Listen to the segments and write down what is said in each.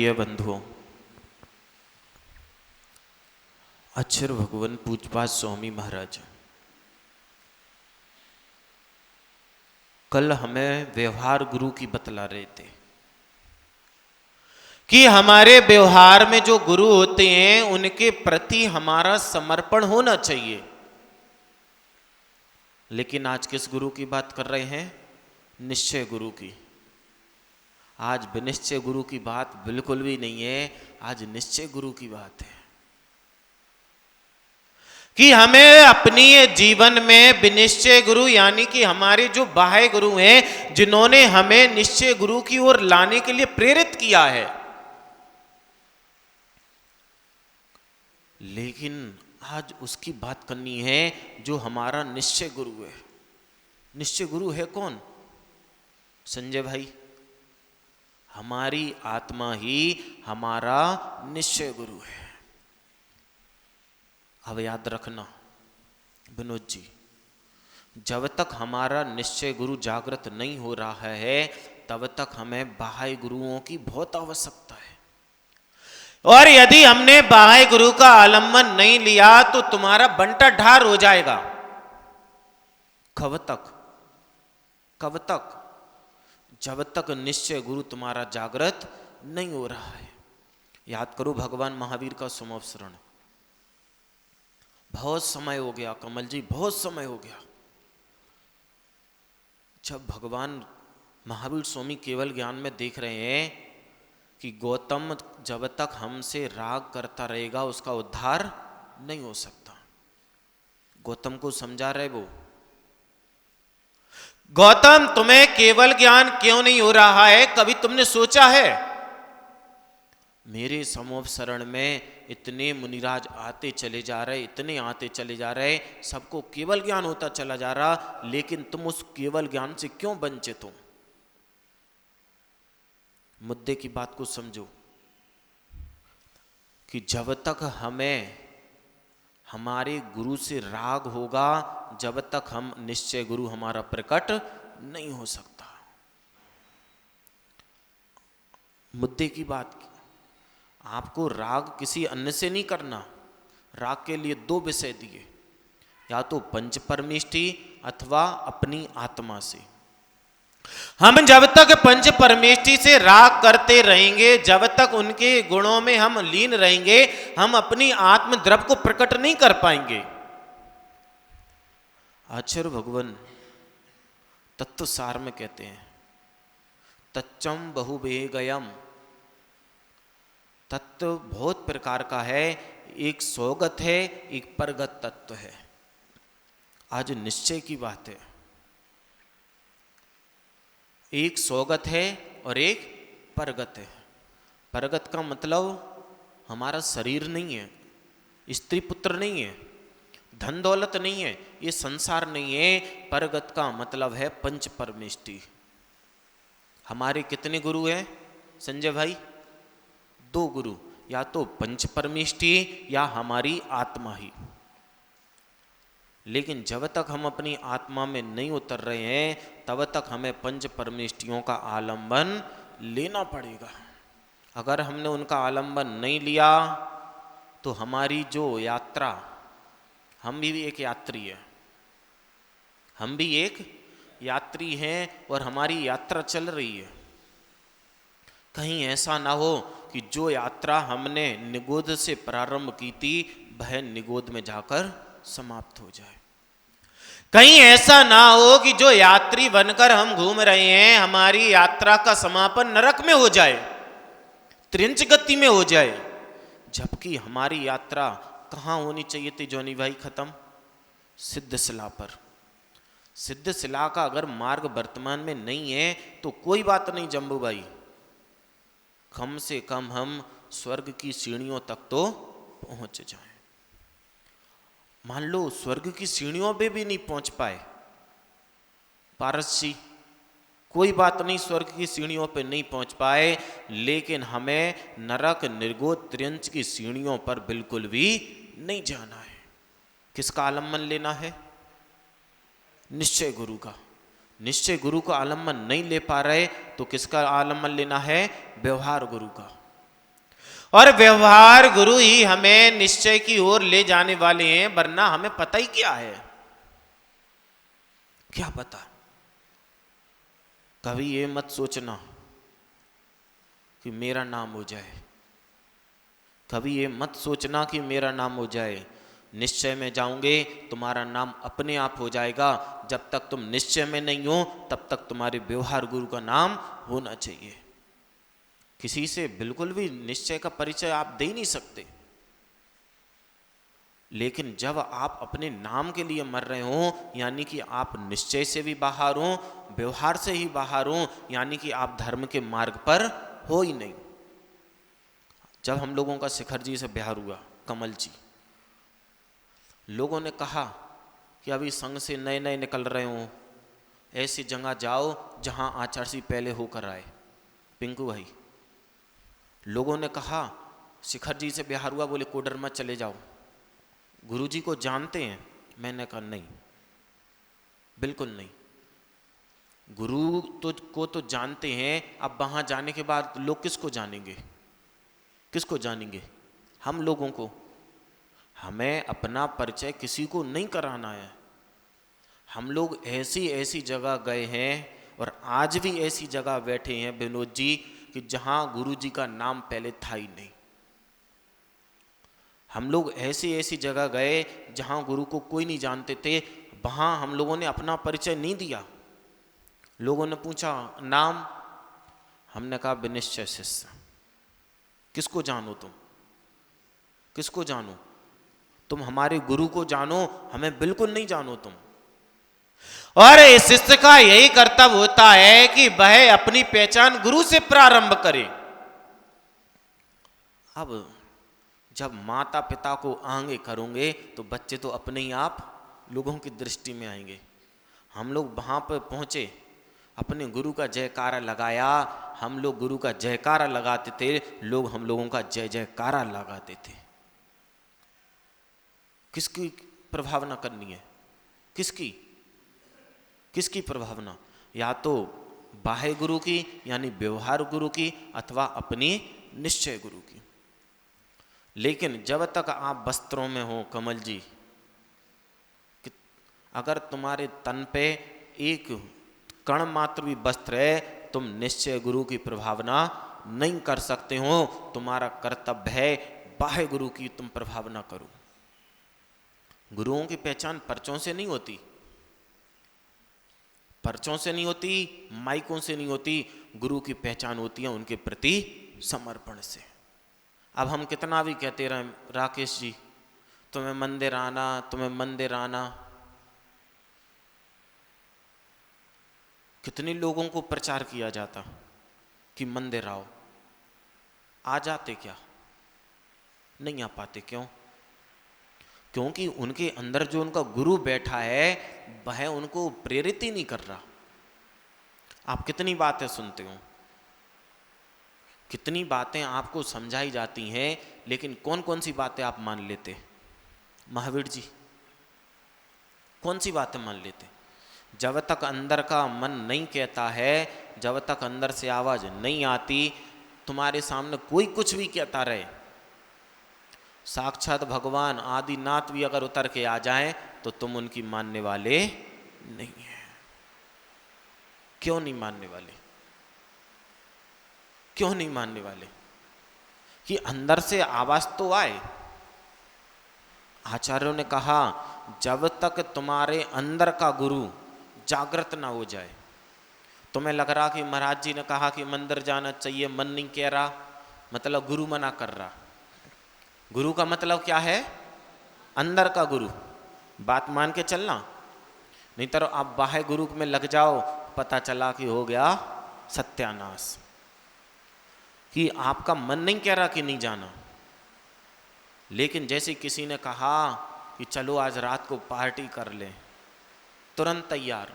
प्रिय बंधुओं, अक्षर भगवान पूजपाठ स्वामी महाराज कल हमें व्यवहार गुरु की बतला रहे थे कि हमारे व्यवहार में जो गुरु होते हैं उनके प्रति हमारा समर्पण होना चाहिए। लेकिन आज किस गुरु की बात कर रहे हैं? निश्चय गुरु की। आज विनिश्चय गुरु की बात बिल्कुल भी नहीं है, आज निश्चय गुरु की बात है कि हमें अपनी जीवन में विनिश्चय गुरु यानी कि हमारे जो बाह्य गुरु हैं, जिन्होंने हमें निश्चय गुरु की ओर लाने के लिए प्रेरित किया है, लेकिन आज उसकी बात करनी है जो हमारा निश्चय गुरु है। निश्चय गुरु है कौन? संजय भाई, हमारी आत्मा ही हमारा निश्चय गुरु है। अब याद रखना विनोद जी, जब तक हमारा निश्चय गुरु जागृत नहीं हो रहा है तब तक हमें बाह्य गुरुओं की बहुत आवश्यकता है। और यदि हमने बाह्य गुरु का आलम्बन नहीं लिया तो तुम्हारा बंटा ढार हो जाएगा। कब तक? कब तक? जब तक निश्चय गुरु तुम्हारा जागृत नहीं हो रहा है। याद करो भगवान महावीर का सोमवसरण। बहुत समय हो गया कमल जी, बहुत समय हो गया। जब भगवान महावीर स्वामी केवल ज्ञान में देख रहे हैं कि गौतम जब तक हमसे राग करता रहेगा उसका उद्धार नहीं हो सकता। गौतम को समझा रहे वो, गौतम तुम्हें केवल ज्ञान क्यों नहीं हो रहा है? कभी तुमने सोचा है? मेरे समोपसरण में इतने मुनिराज आते चले जा रहे, इतने आते चले जा रहे, सबको केवल ज्ञान होता चला जा रहा, लेकिन तुम उस केवल ज्ञान से क्यों वंचित हो? मुद्दे की बात को समझो कि जब तक हमें हमारे गुरु से राग होगा, जब तक हम निश्चय गुरु हमारा प्रकट नहीं हो सकता। मुद्दे की बात की, आपको राग किसी अन्य से नहीं करना। राग के लिए दो विषय दिए, या तो पंच परमेष्टि अथवा अपनी आत्मा से। हम जब तक पंच परमेष्टि से राग करते रहेंगे, जब तक उनके गुणों में हम लीन रहेंगे, हम अपनी आत्म द्रव को प्रकट नहीं कर पाएंगे। आचार्य भगवान तत्व सार में कहते हैं, तच्चम बहुवेगयम। तत्व बहुत प्रकार का है, एक स्वगत है, एक परगत तत्व है। आज निश्चय की बात है। एक स्वगत है और एक परगत है। परगत का मतलब हमारा शरीर नहीं है, स्त्री पुत्र नहीं है, धन दौलत नहीं है, ये संसार नहीं है। परगत का मतलब है पंच परमेष्टि। हमारे कितने गुरु हैं संजय भाई? दो गुरु, या तो पंच परमेष्टि या हमारी आत्मा ही। लेकिन जब तक हम अपनी आत्मा में नहीं उतर रहे हैं तब तक हमें पंच परमेष्टियों का आलंबन लेना पड़ेगा। अगर हमने उनका आलंबन नहीं लिया तो हमारी जो यात्रा, हम भी एक यात्री है, हम भी एक यात्री हैं और हमारी यात्रा चल रही है। कहीं ऐसा ना हो कि जो यात्रा हमने निगोद से प्रारंभ की थी वह निगोद में जाकर समाप्त हो जाए। कहीं ऐसा ना हो कि जो यात्री बनकर हम घूम रहे हैं हमारी यात्रा का समापन नरक में हो जाए, त्रिंच गति में हो जाए। जबकि हमारी यात्रा कहाँ होनी चाहिए थी जोनी भाई? खत्म सिद्ध शिला पर। सिद्ध शिला का अगर मार्ग वर्तमान में नहीं है तो कोई बात नहीं जम्बू भाई, कम से कम हम स्वर्ग की सीढ़ियों तक तो पहुंच जाएं। मान लो स्वर्ग की सीढ़ियों पे भी नहीं पहुंच पाए पारस जी, कोई बात नहीं, स्वर्ग की सीढ़ियों पे नहीं पहुंच पाए, लेकिन हमें नरक निर्गोद त्रियंच की सीढ़ियों पर बिल्कुल भी नहीं जाना है। किसका आलम्बन लेना है? निश्चय गुरु का। निश्चय गुरु का आलम्बन नहीं ले पा रहे तो किसका आलम्बन लेना है? व्यवहार गुरु का। और व्यवहार गुरु ही हमें निश्चय की ओर ले जाने वाले हैं, वरना हमें पता ही क्या है, क्या पता। कभी ये मत सोचना कि मेरा नाम हो जाए, कभी ये मत सोचना कि मेरा नाम हो जाए। निश्चय में जाओगे तुम्हारा नाम अपने आप हो जाएगा। जब तक तुम निश्चय में नहीं हो तब तक तुम्हारे व्यवहार गुरु का नाम होना चाहिए। किसी से बिल्कुल भी निश्चय का परिचय आप दे नहीं सकते, लेकिन जब आप अपने नाम के लिए मर रहे हो, यानी कि आप निश्चय से भी बाहर हो, व्यवहार से ही बाहर हो, यानी कि आप धर्म के मार्ग पर हो ही नहीं। जब हम लोगों का शिखर जी से ब्याह हुआ, कमल जी, लोगों ने कहा कि अभी संघ से नए नए निकल रहे हो, ऐसी जगह जाओ जहां आचार्य पहले होकर आए। पिंकू भाई, लोगों ने कहा शिखर जी से ब्याह हुआ, बोले कोडर मत चले जाओ, गुरुजी को जानते हैं। मैंने कहा नहीं, बिल्कुल नहीं, गुरु को तो जानते हैं। अब वहां जाने के बाद लोग किसको जानेंगे, किसको जानेंगे? हम लोगों को। हमें अपना परिचय किसी को नहीं कराना है। हम लोग ऐसी ऐसी जगह गए हैं और आज भी ऐसी जगह बैठे हैं विनोद जी कि जहां गुरु जी का नाम पहले था ही नहीं। हम लोग ऐसी ऐसी जगह गए जहां गुरु को कोई नहीं जानते थे, वहां हम लोगों ने अपना परिचय नहीं दिया। लोगों ने पूछा नाम, हमने कहा विनिश्चय शिष्य। किसको जानो तुम, किसको जानो? तुम हमारे गुरु को जानो, हमें बिल्कुल नहीं जानो तुम। और इस शिष्य का यही कर्तव्य होता है कि वह अपनी पहचान गुरु से प्रारंभ करे। अब जब माता पिता को आगे करोगे तो बच्चे तो अपने ही आप लोगों की दृष्टि में आएंगे। हम लोग वहां पर पहुंचे, अपने गुरु का जयकारा लगाया, हम लोग गुरु का जयकारा लगाते थे, लोग हम लोगों का जय जयकारा लगाते थे। किसकी प्रभावना करनी है, किसकी किसकी प्रभावना? या तो बाह्य गुरु की यानी व्यवहार गुरु की, अथवा अपनी निश्चय गुरु की। लेकिन जब तक आप वस्त्रों में हो कमल जी, अगर तुम्हारे तन पे एक कण मात्र भी वस्त्र है, तुम निश्चय गुरु की प्रभावना नहीं कर सकते हो। तुम्हारा कर्तव्य है बाह्य गुरु की तुम प्रभावना करो। गुरुओं की पहचान पर्चों से नहीं होती, पर्चों से नहीं होती, माइकों से नहीं होती। गुरु की पहचान होती है उनके प्रति समर्पण से। अब हम कितना भी कहते रहे राकेश जी तुम्हें मंदिर आना, तुम्हें मंदिर आना, कितने लोगों को प्रचार किया जाता कि मंदिर आओ, आ जाते क्या? नहीं आ पाते। क्यों? क्योंकि उनके अंदर जो उनका गुरु बैठा है वह उनको प्रेरित ही नहीं कर रहा। आप कितनी बातें सुनते हो, कितनी बातें आपको समझाई जाती हैं, लेकिन कौन कौन सी बातें आप मान लेते? महावीर जी, कौन सी बातें मान लेते? जब तक अंदर का मन नहीं कहता है, जब तक अंदर से आवाज नहीं आती, तुम्हारे सामने कोई कुछ भी कहता रहे, साक्षात भगवान आदिनाथ भी अगर उतर के आ जाएं तो तुम उनकी मानने वाले नहीं है। क्यों नहीं मानने वाले? क्यों नहीं मानने वाले? कि अंदर से आवाज तो आए। आचार्यों ने कहा जब तक तुम्हारे अंदर का गुरु जागृत ना हो जाए, तुम्हें लग रहा कि महाराज जी ने कहा कि मंदिर जाना चाहिए, मन नहीं कह रहा, मतलब गुरु मना कर रहा। गुरु का मतलब क्या है? अंदर का गुरु, बात मान के चलना। नहीं तो आप बाह्य गुरु में लग जाओ, पता चला कि हो गया सत्यानाश, कि आपका मन नहीं कह रहा कि नहीं जाना। लेकिन जैसे किसी ने कहा कि चलो आज रात को पार्टी कर लें, तुरंत तैयार।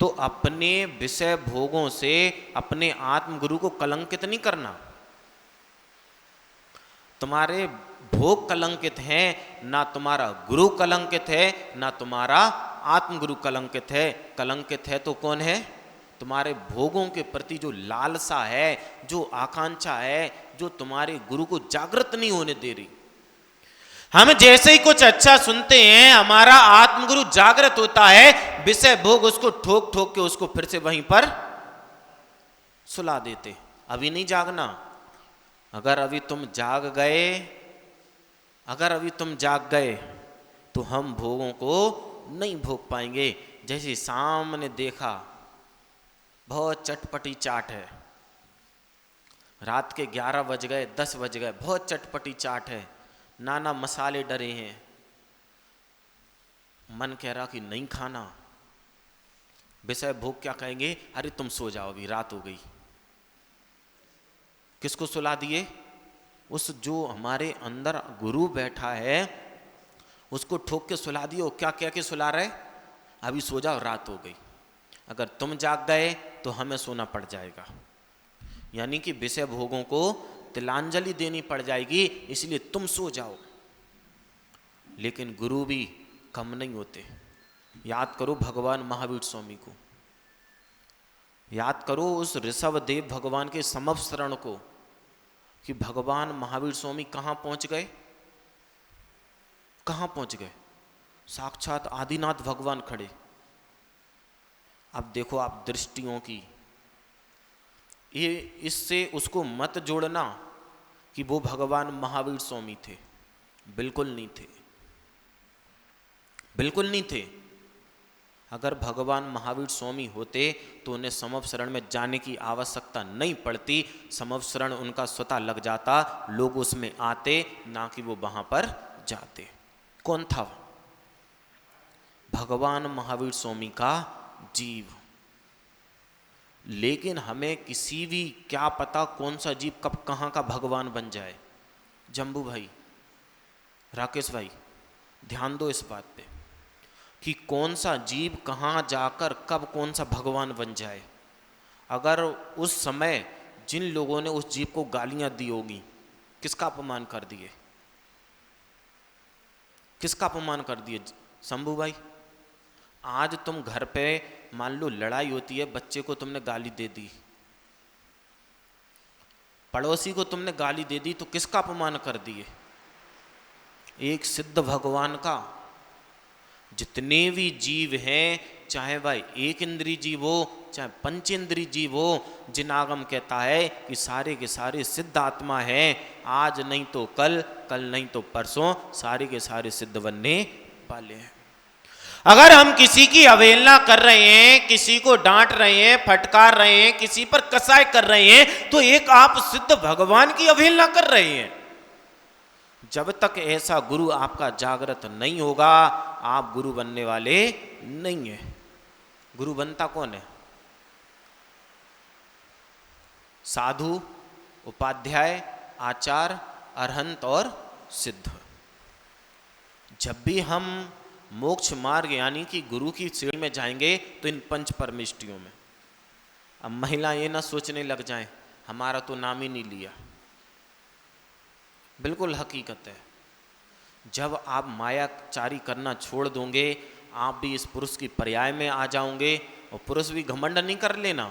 तो अपने विषय भोगों से अपने आत्म गुरु को कलंकित नहीं करना। तुम्हारे भोग कलंकित हैं, ना तुम्हारा गुरु कलंकित है, ना तुम्हारा आत्मगुरु कलंकित है। कलंकित है तो कौन है? तुम्हारे भोगों के प्रति जो लालसा है, जो आकांक्षा है, जो तुम्हारे गुरु को जागृत नहीं होने दे रही। हम जैसे ही कुछ अच्छा सुनते हैं, हमारा आत्मगुरु जागृत होता है, विषय भोग उसको ठोक ठोक के उसको फिर से वहीं पर सुला देते। अभी नहीं जागना। अगर अभी तुम जाग गए तो हम भोगों को नहीं भोग पाएंगे। जैसे सामने देखा बहुत चटपटी चाट है, रात के 11 बज गए, 10 बज गए, बहुत चटपटी चाट है, नाना मसाले डरे हैं, मन कह रहा कि नहीं खाना। विषय भोग क्या कहेंगे, अरे तुम सो जाओ, अभी रात हो गई। किसको सुला दिए? उस जो हमारे अंदर गुरु बैठा है उसको ठोक के सुला दिए। क्या कह के सुला रहे? अभी सो जाओ, रात हो गई। अगर तुम जाग गए तो हमें सोना पड़ जाएगा, यानी कि विषय भोगों को तिलांजलि देनी पड़ जाएगी, इसलिए तुम सो जाओ। लेकिन गुरु भी कम नहीं होते। याद करो भगवान महावीर स्वामी को, याद करो उस ऋषभ देव भगवान के समवसरण को, कि भगवान महावीर स्वामी कहाँ पहुँच गए? कहाँ पहुँच गए? साक्षात आदिनाथ भगवान खड़े। अब देखो आप दृष्टियों की, ये इससे उसको मत जोड़ना कि वो भगवान महावीर स्वामी थे। बिल्कुल नहीं थे, बिल्कुल नहीं थे। अगर भगवान महावीर स्वामी होते तो उन्हें समवसरण में जाने की आवश्यकता नहीं पड़ती। समवसरण उनका स्वतः लग जाता, लोग उसमें आते, ना कि वो वहां पर जाते। कौन था? भगवान महावीर स्वामी का जीव। लेकिन हमें किसी भी क्या पता कौन सा जीव कब कहाँ का भगवान बन जाए। जम्बू भाई, राकेश भाई, ध्यान दो इस बात पे कि कौन सा जीव कहाँ जाकर कब कौन सा भगवान बन जाए। अगर उस समय जिन लोगों ने उस जीव को गालियां दी होगी, किसका अपमान कर दिए? किसका अपमान कर दिए? शंभू भाई, आज तुम घर पे मान लो लड़ाई होती है, बच्चे को तुमने गाली दे दी, पड़ोसी को तुमने गाली दे दी, तो किसका अपमान कर दिए? एक सिद्ध भगवान का। जितने भी जीव हैं, चाहे वह एक इंद्रिय जीव हो चाहे पंचेंद्रिय जीव हो, जिनागम कहता है कि सारे के सारे सिद्ध आत्मा हैं। आज नहीं तो कल, कल नहीं तो परसों, सारे के सारे सिद्ध बनने वाले हैं। अगर हम किसी की अवहेलना कर रहे हैं, किसी को डांट रहे हैं, फटकार रहे हैं, किसी पर कसाई कर रहे हैं, तो एक आप सिद्ध भगवान की अवहेलना कर रहे हैं। जब तक ऐसा गुरु आपका जागृत नहीं होगा, आप गुरु बनने वाले नहीं है। गुरु बनता कौन है? साधु, उपाध्याय, आचार्य, अरहंत और सिद्ध। जब भी हम मोक्ष मार्ग यानी कि गुरु की सीढ़ी में जाएंगे तो इन पंच परमेष्टियों में। अब महिला ये ना सोचने लग जाएं हमारा तो नाम ही नहीं लिया। बिल्कुल हकीकत है। जब आप मायाचारी करना छोड़ दोगे, आप भी इस पुरुष की पर्याय में आ जाओगे। और पुरुष भी घमंड नहीं कर लेना,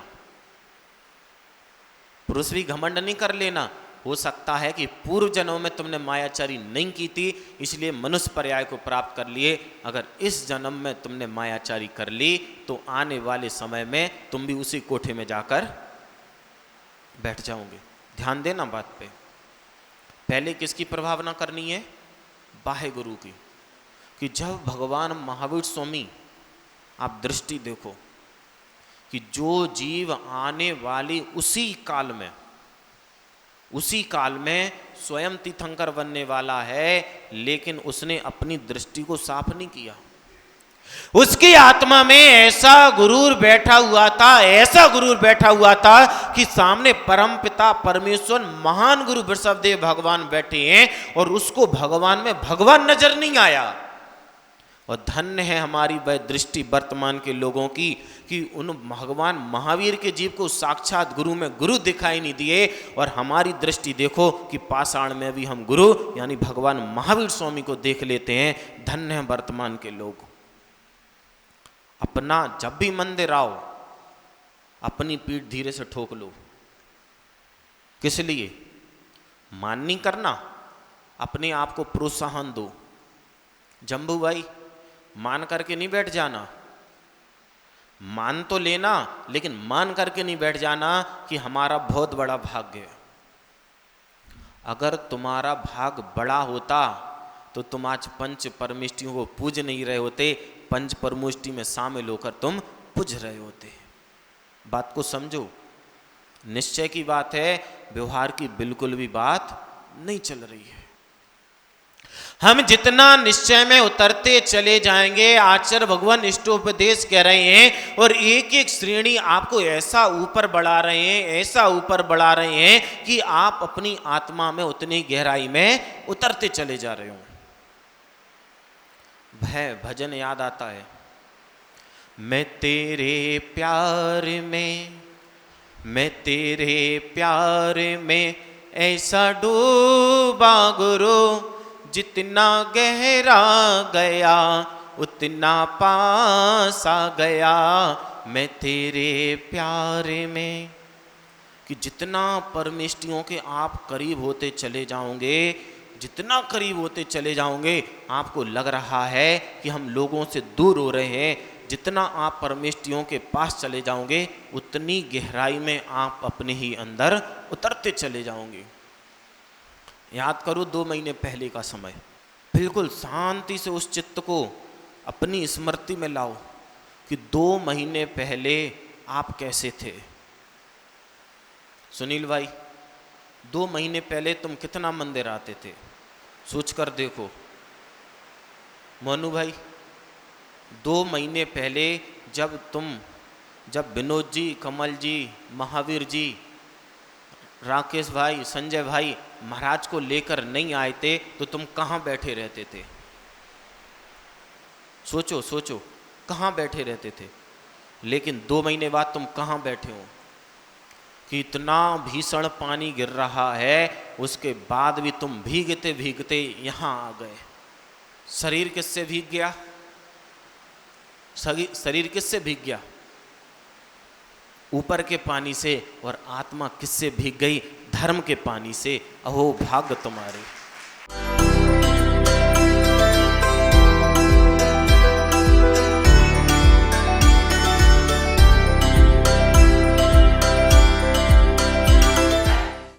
पुरुष भी घमंड नहीं कर लेना। हो सकता है कि पूर्व जन्मों में तुमने मायाचारी नहीं की थी, इसलिए मनुष्य पर्याय को प्राप्त कर लिए। अगर इस जन्म में तुमने मायाचारी कर ली तो आने वाले समय में तुम भी उसी कोठे में जाकर बैठ जाओगे। ध्यान देना बात पे। पहले किसकी प्रभावना करनी है? बाह्य गुरु की। कि जब भगवान महावीर स्वामी, आप दृष्टि देखो कि जो जीव आने वाली उसी काल में स्वयं तीर्थंकर बनने वाला है, लेकिन उसने अपनी दृष्टि को साफ नहीं किया। उसकी आत्मा में ऐसा गुरूर बैठा हुआ था, ऐसा गुरूर बैठा हुआ था कि सामने परम पिता परमेश्वर महान गुरु वृषभदेव भगवान बैठे हैं और उसको भगवान में भगवान नजर नहीं आया। और धन्य है हमारी वह दृष्टि वर्तमान के लोगों की कि उन भगवान महावीर के जीव को साक्षात गुरु में गुरु दिखाई नहीं दिए। और हमारी दृष्टि देखो कि पाषाण में भी हम गुरु यानी भगवान महावीर स्वामी को देख लेते हैं। धन्य है वर्तमान के लोग। अपना जब भी मंदिर आओ, अपनी पीठ धीरे से ठोक लो। किस लिए? मान नहीं करना, अपने आप को प्रोत्साहन दो। जम्बू भाई, मान करके नहीं बैठ जाना, मान तो लेना, लेकिन मान करके नहीं बैठ जाना कि हमारा बहुत बड़ा भाग्य है। अगर तुम्हारा भाग बड़ा होता तो तुम आज पंच परमेष्टियों को पूज नहीं रहे होते, पंच परमेष्टि में शामिल होकर तुम पूज रहे होते। बात को समझो, निश्चय की बात है, व्यवहार की बिल्कुल भी बात नहीं चल रही है। हम जितना निश्चय में उतरते चले जाएंगे, आचार्य भगवान इष्टोपदेश कह रहे हैं, और एक एक श्रेणी आपको ऐसा ऊपर बढ़ा रहे हैं, ऐसा ऊपर बढ़ा रहे हैं कि आप अपनी आत्मा में उतनी गहराई में उतरते चले जा रहे हो। भय भजन याद आता है, मैं तेरे प्यार में, मैं तेरे प्यार में ऐसा डूबा गुरु, जितना गहरा गया उतना पास आ गया, मैं तेरे प्यार में। कि जितना परमेष्टियों के आप करीब होते चले जाओगे, जितना करीब होते चले जाओगे, आपको लग रहा है कि हम लोगों से दूर हो रहे हैं। जितना आप परमेष्टियों के पास चले जाओगे, उतनी गहराई में आप अपने ही अंदर उतरते चले जाओगे। याद करो 2 महीने पहले का समय, बिल्कुल शांति से उस चित्त को अपनी स्मृति में लाओ कि 2 महीने पहले आप कैसे थे। सुनील भाई, 2 महीने पहले तुम कितना मंदिर आते थे, सोच कर देखो। मोनू भाई, 2 महीने पहले जब विनोद जी, कमल जी, महावीर जी, राकेश भाई, संजय भाई महाराज को लेकर नहीं आए थे, तो तुम कहाँ बैठे रहते थे? सोचो सोचो, कहाँ बैठे रहते थे? लेकिन 2 महीने बाद तुम कहाँ बैठे हो कि इतना भीषण पानी गिर रहा है, उसके बाद भी तुम भीगते भीगते यहाँ आ गए। शरीर किससे भीग गया? शरीर किससे भीग गया? ऊपर के पानी से। और आत्मा किससे भीग गई? धर्म के पानी से। अहो भाग्य तुम्हारे।